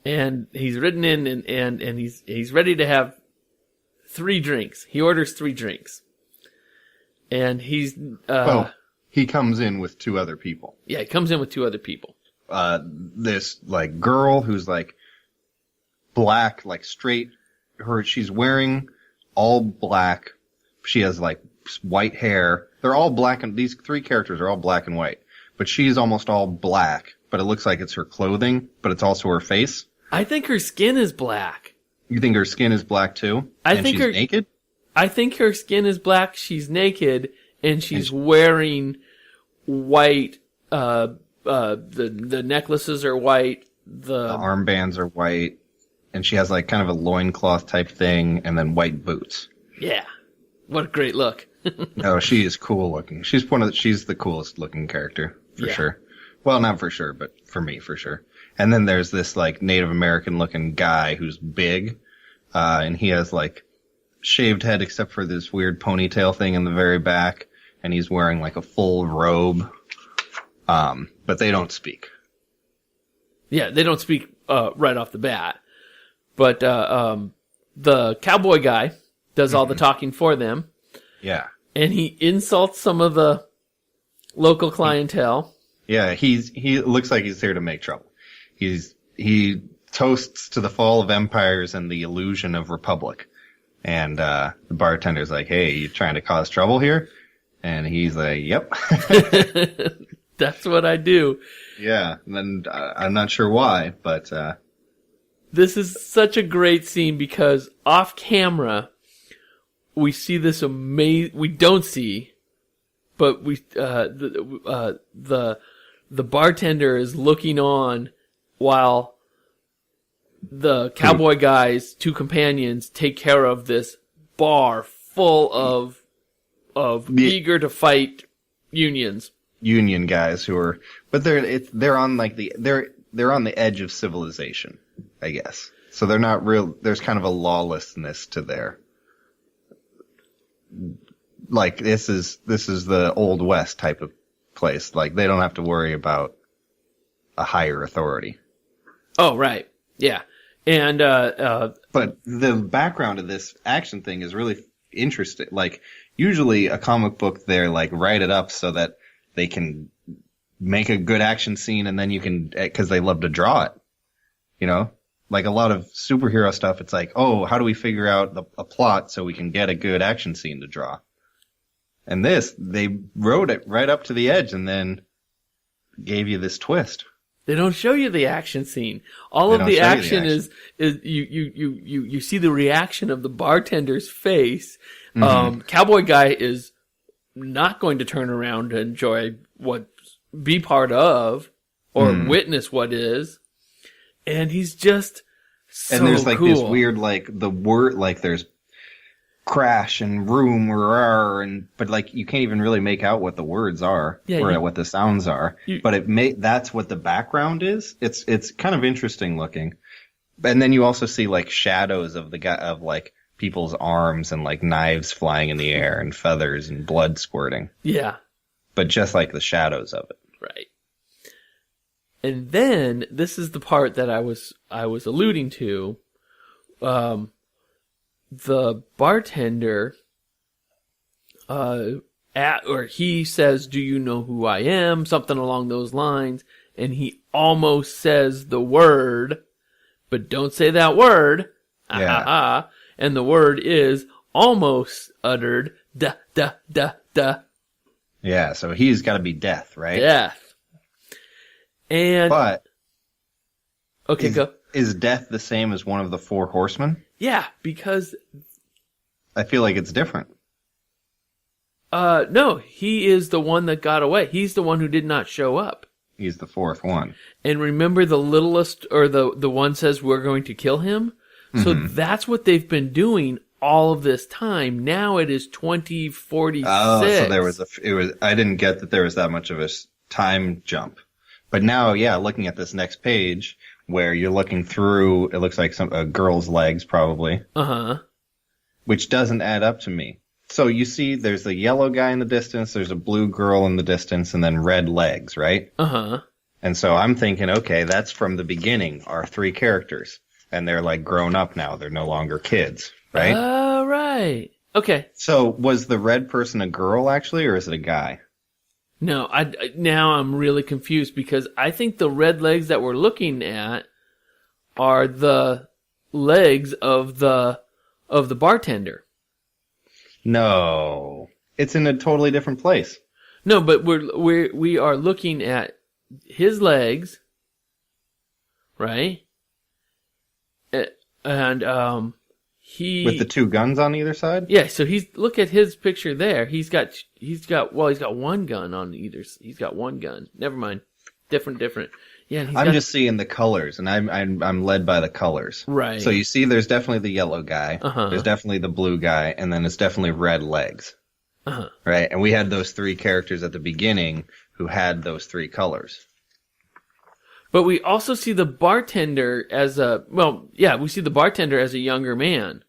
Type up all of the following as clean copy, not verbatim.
And he's ridden in and he's ready to have 3 drinks. He orders 3 drinks. And he's... he comes in with 2 other people. Yeah, he comes in with 2 other people. This, like, girl who's, like, black, like, straight. She's wearing all black. She has, like, white hair. They're all black, and these 3 characters are all black and white. But she's almost all black, but it looks like it's her clothing, but it's also her face. I think her skin is black. You think her skin is black, too? She's naked? I think her skin is black, she's naked, and she's wearing white, the necklaces are white, the armbands are white, and she has like kind of a loincloth type thing, and then white boots. Yeah. What a great look. No, she is cool looking. She's the coolest looking character, for sure. Well, not for sure, but for me, for sure. And then there's this like Native American looking guy who's big, and he has like shaved head except for this weird ponytail thing in the very back, and he's wearing like a full robe. But they don't speak. Yeah, they don't speak right off the bat. But the cowboy guy does all the talking for them. Yeah. And he insults some of the local clientele. Yeah, he looks like he's here to make trouble. He toasts to the fall of empires and the illusion of republic. And the bartender's like, "Hey, you trying to cause trouble here?" And he's like, "Yep." That's what I do. Yeah, and then I'm not sure why, but this is such a great scene because off camera we see this we don't see, but we the bartender is looking on while the cowboy guy's 2 companions take care of this bar full of eager to fight union guys who are, but they're on like they're on the edge of civilization, I guess. So they're not real. There's kind of a lawlessness to their, like this is the Old West type of place. Like they don't have to worry about a higher authority. Oh, right. Yeah. And, but the background of this action thing is really interesting. Like usually a comic book, they're like write it up so that they can make a good action scene and then you can, cause they love to draw it, you know, like a lot of superhero stuff. It's like, oh, how do we figure out a plot so we can get a good action scene to draw? And this, they wrote it right up to the edge and then gave you this twist. They don't show you the action scene. All of the action is you see the reaction of the bartender's face. Mm-hmm. Cowboy guy is not going to turn around to enjoy be part of or witness what is. And he's just so and there's like cool. This weird, like the word, like there's crash and room but like you can't even really make out what the words are or what the sounds are. But that's what the background is. It's kind of interesting looking. And then you also see like shadows of the guy of like people's arms and like knives flying in the air and feathers and blood squirting. Yeah. But just like the shadows of it. Right. And then this is the part that I was alluding to. The bartender, he says, "Do you know who I am?" Something along those lines. And he almost says the word, but don't say that word. Yeah. And the word is almost uttered. Da, da, da, da. Yeah, so he's got to be death, right? Death. But okay, go. Is death the same as one of the 4 horsemen? Yeah, because I feel like it's different. No, he is the one that got away. He's the one who did not show up. He's the 4th one. And remember the littlest, or the one says we're going to kill him? Mm-hmm. So that's what they've been doing all of this time. Now it is 2046. Oh, so I didn't get that there was that much of a time jump. But now, yeah, looking at this next page where you're looking through, it looks like a girl's legs probably. Uh-huh. Which doesn't add up to me. So you see there's a yellow guy in the distance, there's a blue girl in the distance, and then red legs, right? Uh-huh. And so I'm thinking, okay, that's from the beginning, our 3 characters. And they're like grown up now. They're no longer kids, right? Oh, right. Okay. So was the red person a girl actually, or is it a guy? No, now I'm really confused because I think the red legs that we're looking at are the legs of the bartender. No. It's in a totally different place. No, but we are looking at his legs, right? And he With the 2 guns on either side? yeah. So look at his picture there. He's got one gun on either. He's got one gun. Never mind. Different. Yeah. And I'm just seeing the colors, and I'm led by the colors. Right. So you see, there's definitely the yellow guy. Uh-huh. There's definitely the blue guy, and then it's definitely red legs. Uh-huh. Right. And we had those 3 characters at the beginning who had those 3 colors. But we also see the bartender as we see the bartender as a younger man.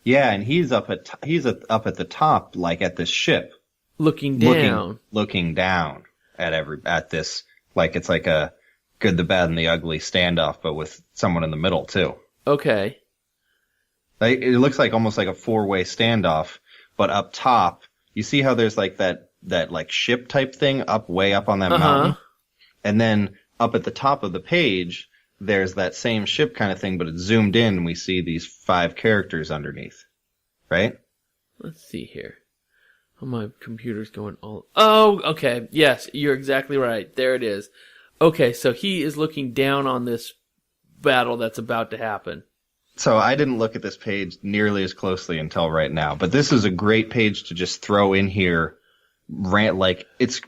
Yeah, and he's up at the top, like at this ship, Looking down. looking down at this, like it's like a good, the bad, and the ugly standoff, but with someone in the middle too. Okay. Like, it looks like almost like a 4-way standoff, but up top, you see how there's like that like ship type thing way up on that mountain, and then up at the top of the page, there's that same ship kind of thing, but it's zoomed in, and we see these 5 characters underneath, right? Let's see here. Oh, my computer's going all... Oh, okay. Yes, you're exactly right. There it is. Okay, so he is looking down on this battle that's about to happen. So I didn't look at this page nearly as closely until right now, but this is a great page to just throw in here. Like it's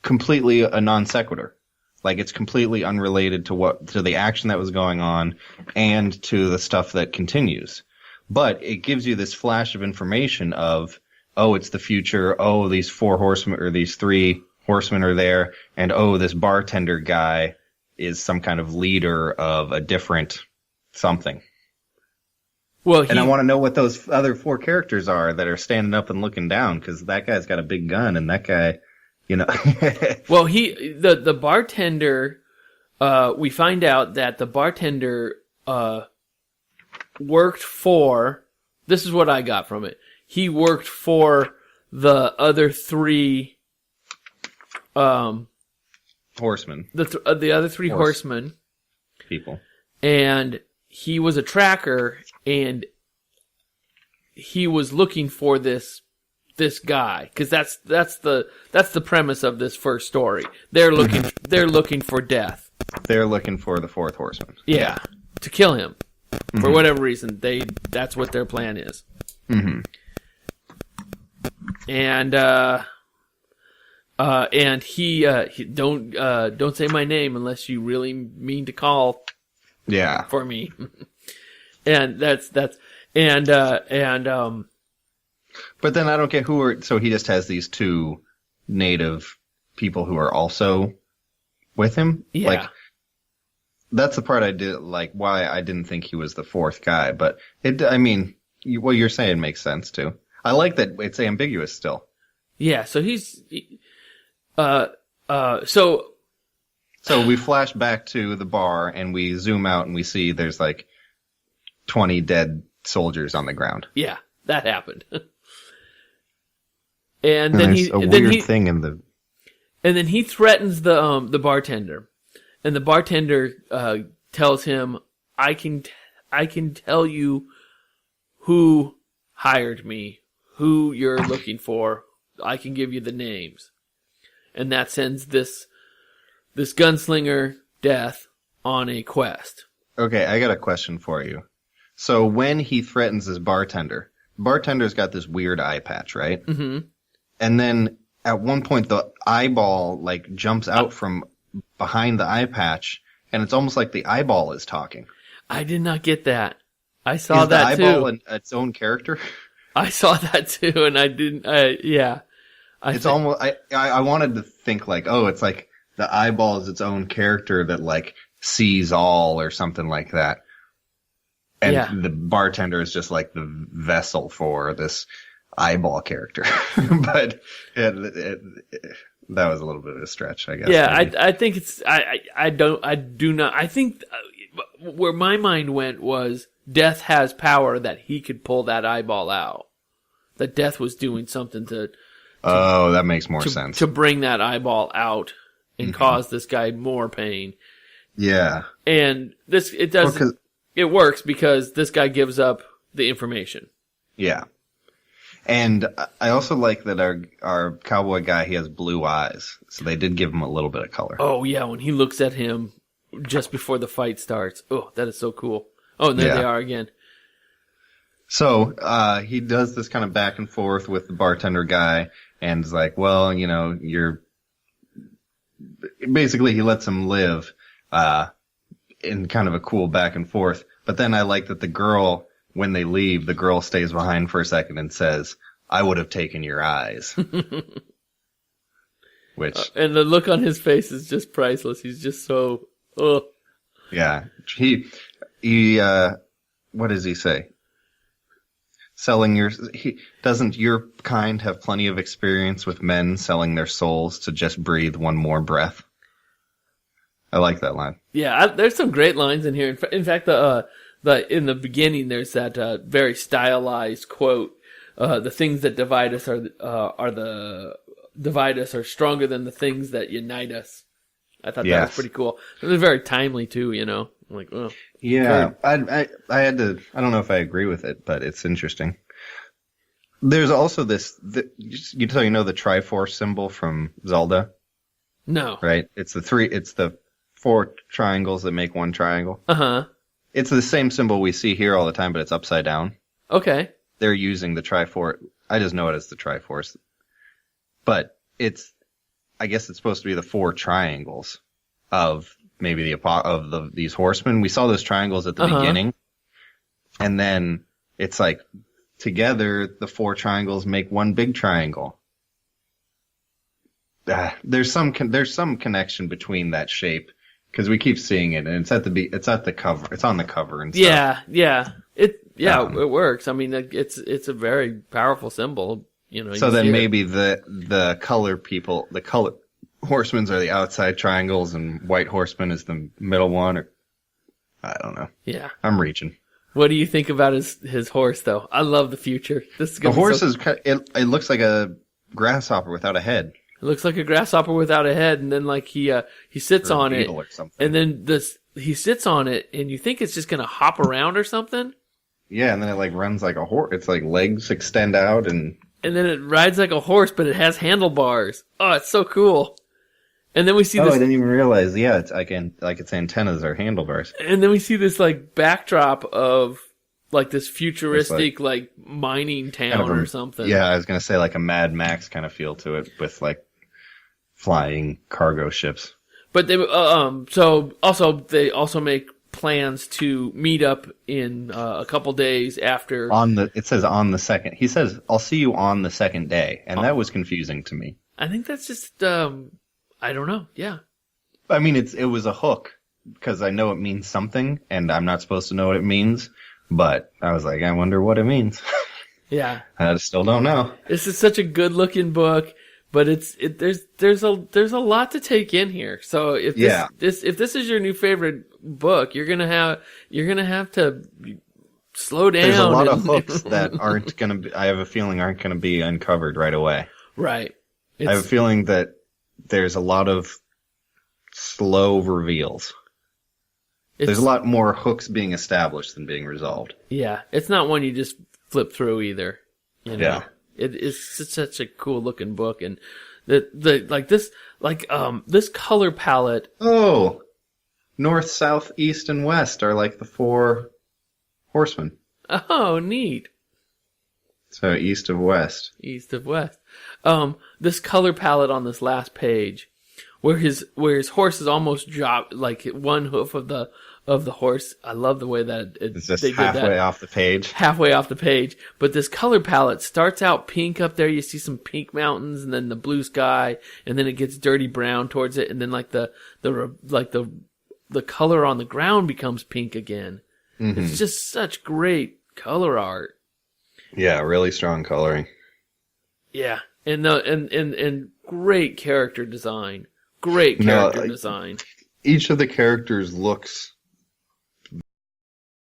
completely a non sequitur. Like it's completely unrelated to the action that was going on and to the stuff that continues. But it gives you this flash of information of, oh, it's the future. Oh, these 4 horsemen or these 3 horsemen are there. And oh, this bartender guy is some kind of leader of a different something. Well, and I want to know what those other 4 characters are that are standing up and looking down, because that guy's got a big gun, and that guy, you know. Well, the bartender, we find out that the bartender worked for. This is what I got from it. He worked for the other 3 horsemen. The other 3 horsemen people, and he was a tracker, and he was looking for this guy, because that's the premise of this first story. They're looking for death. They're looking for the 4th horseman. Yeah, to kill him for whatever reason. That's what their plan is. Mm-hmm. And he don't say my name unless you really mean to call. Yeah. For me. And but then I don't get so he just has these 2 native people who are also with him? Yeah. Like, that's the part I did, like, why I didn't think he was the 4th guy, but what you're saying makes sense too. I like that it's ambiguous still. Yeah, so So we flash back to the bar, and we zoom out, and we see there's like 20 dead soldiers on the ground. Yeah, that happened. And then there's a weird thing in the. And then he threatens the bartender, and the bartender tells him, "I can tell you who hired me, who you're looking for. I can give you the names," and that sends this gunslinger Death on a quest. Okay, I got a question for you. So when he threatens his bartender's got this weird eye patch, right? Mm-hmm. And then at one point the eyeball like jumps out from behind the eye patch, and it's almost like the eyeball is talking. I did not get that. I saw that too. Is the eyeball its own character? I saw that too, and I didn't. Yeah. Almost. I wanted to think like, oh, it's like the eyeball is its own character that like sees all or something like that. And the bartender is just like the vessel for this eyeball character. But that was a little bit of a stretch, I guess. Yeah, maybe. I think it's I do not. I think where my mind went was Death has power that he could pull that eyeball out. That Death was doing something to Oh, that makes more sense. to bring that eyeball out and cause this guy more pain. Yeah. And it works because this guy gives up the information. Yeah. And I also like that our cowboy guy, he has blue eyes. So they did give him a little bit of color. Oh, yeah, when he looks at him just before the fight starts. Oh, that is so cool. Oh, and there they are again. So he does this kind of back and forth with the bartender guy and is like, well, you know, basically he lets him live in kind of a cool back and forth. But then I like that the girl, when they leave, the girl stays behind for a second and says, I would have taken your eyes. Which and the look on his face is just priceless. He's just so, yeah. He what does he say? Doesn't your kind have plenty of experience with men selling their souls to just breathe one more breath? I like that line. Yeah, there's some great lines in here. In fact, in the beginning, there's that very stylized quote: "The things that divide us are stronger than the things that unite us." I thought that was pretty cool. It was very timely too. You know, like, oh, yeah. I had to. I don't know if I agree with it, but it's interesting. There's also this. You know the Triforce symbol from Zelda. No. Right. It's the 4 triangles that make one triangle. Uh-huh. It's the same symbol we see here all the time, but it's upside down. Okay. They're using the Triforce. I just know it as the Triforce. But I guess it's supposed to be the 4 triangles of maybe these horsemen. We saw those triangles at the beginning. And then it's like together the 4 triangles make one big triangle. There's some connection between that shape. Because we keep seeing it, and it's at the cover. It's on the cover and stuff. Yeah. It works. I mean, it's a very powerful symbol. You know. So then maybe the color people, the color horsemen are the outside triangles, and white horseman is the middle one. Or I don't know. Yeah, I'm reaching. What do you think about his horse, though? I love the future. The horse it looks like a grasshopper without a head. It looks like a grasshopper without a head, and then like he sits on it, and then he sits on it, and you think it's just gonna hop around or something. Yeah, and then it like runs like a horse. It's like legs extend out, and then it rides like a horse, but it has handlebars. Oh, it's so cool. And then we see this. I didn't even realize. Yeah, it's its antennas are handlebars. And then we see this like backdrop of like this futuristic like mining town kind of or something. Yeah, I was gonna say like a Mad Max kind of feel to it with like flying cargo ships. But they they also make plans to meet up in a couple days after. It says on the second. He says, "I'll see you on the second day," and that was confusing to me. I think that's just I don't know. Yeah. I mean, it was a hook because I know it means something, and I'm not supposed to know what it means. But I was like, I wonder what it means. Yeah. I still don't know. This is such a good looking book, but there's a lot to take in here. So if this is your new favorite book, you're gonna have to slow down. There's a lot of hooks that I have a feeling aren't gonna be uncovered right away. Right. I have a feeling that there's a lot of slow reveals. There's a lot more hooks being established than being resolved. Yeah, it's not one you just flip through either. You know? Yeah, it's such a cool looking book, and this color palette. Oh, north, south, east, and west are like the 4 horsemen. Oh, neat. So east of west. East of west. This color palette on this last page, where his horse is almost dropped, like one hoof of the horse. I love the way that it's just halfway off the page. Halfway off the page, but this color palette starts out pink up there. You see some pink mountains, and then the blue sky, and then it gets dirty brown towards it, and then like the color on the ground becomes pink again. Mm-hmm. It's just such great color art. Yeah, really strong coloring. Yeah. And great character design. Great character design. Each of the characters looks